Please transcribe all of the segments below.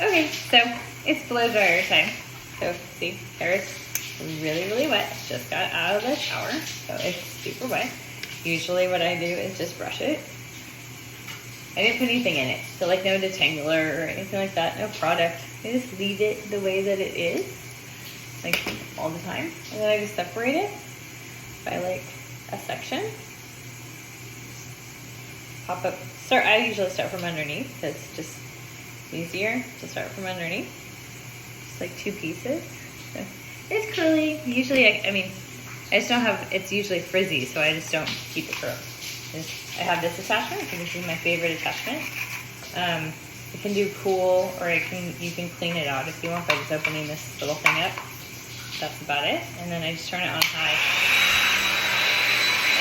Okay, so it's blow dryer time. So see, hair is really, really wet. Just got out of the shower, so it's super wet. Usually what I do is just brush it. I didn't put anything in it, so like no detangler or anything like that, no product. I just leave it the way that it is, like all the time. And then I just separate it by like a section. Pop up, I usually start from underneath because it's just easier to start from underneath. Just like 2 pieces. So it's curly. Usually, I just don't have, it's usually frizzy, so I just don't keep it curly. I have this attachment. I think this is my favorite attachment. It can do cool, or you can clean it out if you want by just opening this little thing up. That's about it. And then I just turn it on high.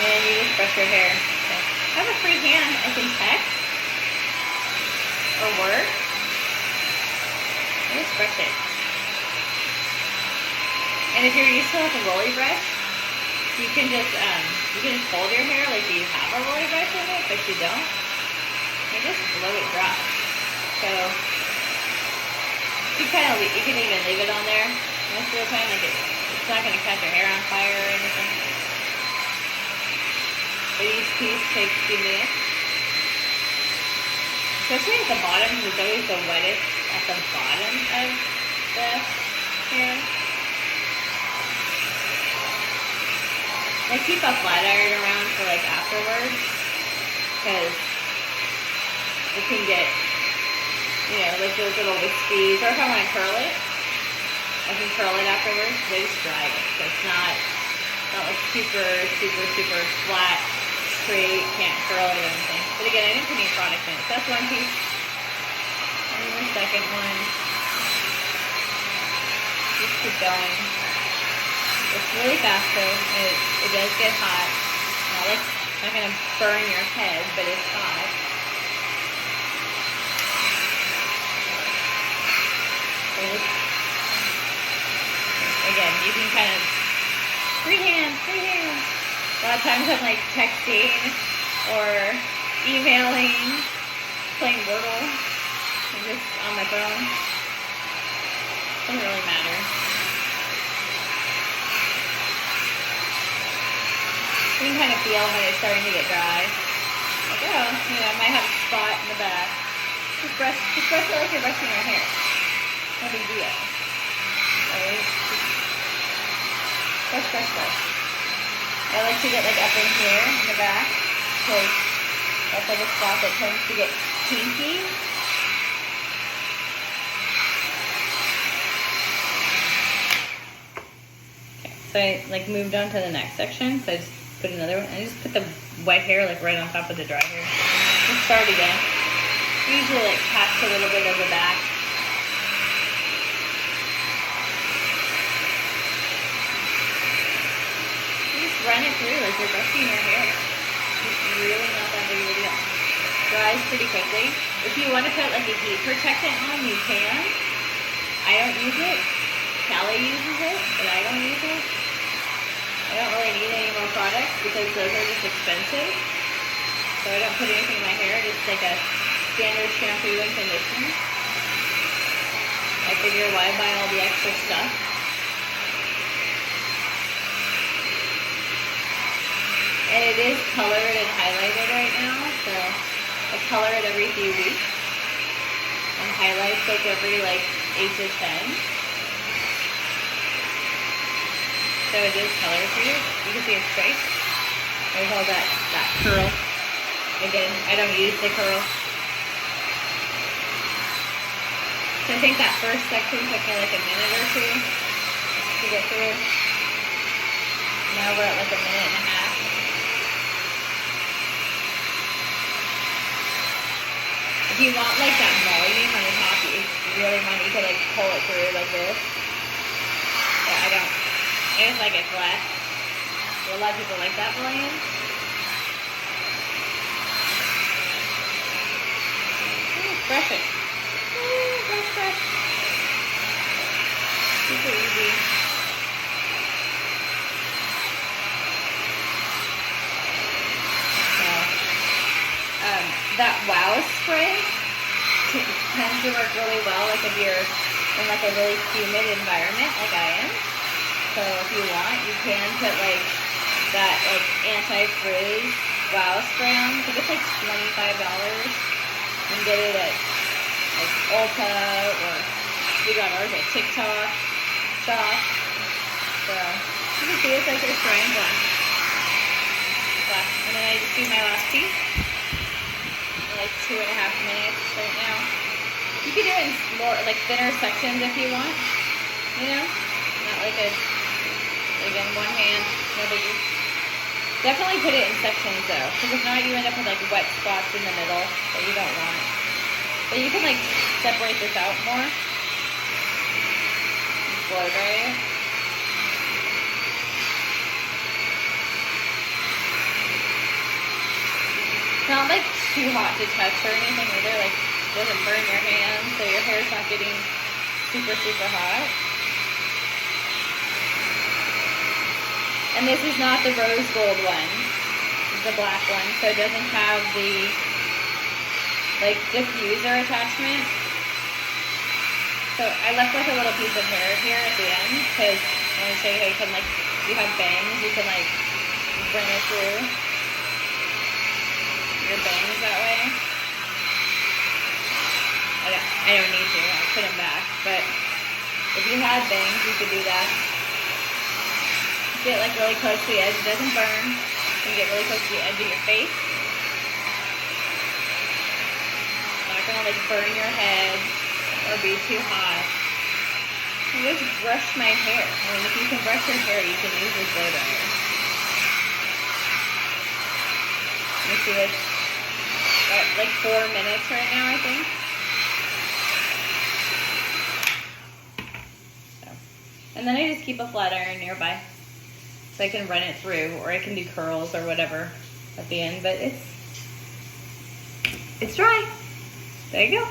And you just brush your hair. So I have a free hand. I can text or work. I just brush it. And if you're used to like a rolly brush, you can just hold your hair like you have a rolly brush in it, but you don't. You just blow it dry. So you can even leave it on there most of the time. Like it's not going to catch your hair on fire or anything. But each piece takes a few minutes. Especially at the bottom, because it's always the wettest at the bottom of the hair. I keep a flat iron around for like afterwards, because it can get, like those little wispies, or if I want to curl it, I can curl it afterwards. I just dry it, so it's not like super, super, super flat, straight, can't curl it or anything. But again, I didn't put any product in it. So that's one piece. And then the second one, just keep going. It's really fast though. It does get hot. It's not going to burn your head, but it's hot. Again, you can kind of freehand. A lot of times I'm like texting or emailing, playing Wordle, and just on my phone. Doesn't really matter. You can kind of feel when it's starting to get dry. Like, I might have a spot in the back. Just brush it like you're brushing your hair. No big deal. Right? Brush. I like to get like up in here in the back, because that's like a spot that tends to get kinky. Okay, so I like moved on to the next section. So I just put another one. I just put the wet hair like right on top of the dry hair. Just start again. Usually like catch a little bit of the back. Run it through like you're brushing your hair. It's really not that big of a deal. Dries pretty quickly. If you want to put like a heat protectant on, you can. I don't use it. Callie uses it, but I don't use it. I don't really need any more products because those are just expensive. So I don't put anything in my hair, just like a standard shampoo and conditioner. I figure why buy all the extra stuff? And it is colored and highlighted right now, so I color it every few weeks. And highlights like every 8 to 10. So it is colored for you. You can see it's straight. There's all that curl. Again, I don't use the curl. So I think that first section took me like a minute or 2 to get through. Now we're at like a minute and a half. If you want like that volume on the top, you really want, you could like pull it through like this. But I don't. I just like it flat. So a lot of people like that volume. Brush it. Brush. Super easy. That Wow spray tends to work really well, like if you're in like a really humid environment, like I am. So if you want, you can put like that like anti-frizz wow spray on. I think it's like $25. You can get it at like Ulta, or we got ours at TikTok shop. So you can see it's like a drying glass. And then I just do my last piece. Like 2.5 minutes right now. You could do it in more like thinner sections if you want. You know, not like again, one hand, no biggie. Definitely put it in sections though, because if not, you end up with like wet spots in the middle that you don't want. But you can like separate this out more. Blow dry it. It's not like too hot to touch or anything either, like it doesn't burn your hands, so your hair's not getting super, super hot. And this is not the rose gold one, it's the black one, so it doesn't have the like diffuser attachment. So I left like a little piece of hair here at the end because I want to show you how you can like, if you have bangs, you can like bring it through your bangs that way. I don't need to, I'll put them back, but if you had bangs, you could do that. Get like really close to the edge, it doesn't burn. You can get really close to the edge of your face. Not gonna like burn your head or be too hot. I just brush my hair. I mean, if you can brush your hair, you can use this blow dryer. You see this? Like 4 minutes right now, I think. So. And then I just keep a flat iron nearby, so I can run it through, or I can do curls or whatever at the end. But it's dry. There you go.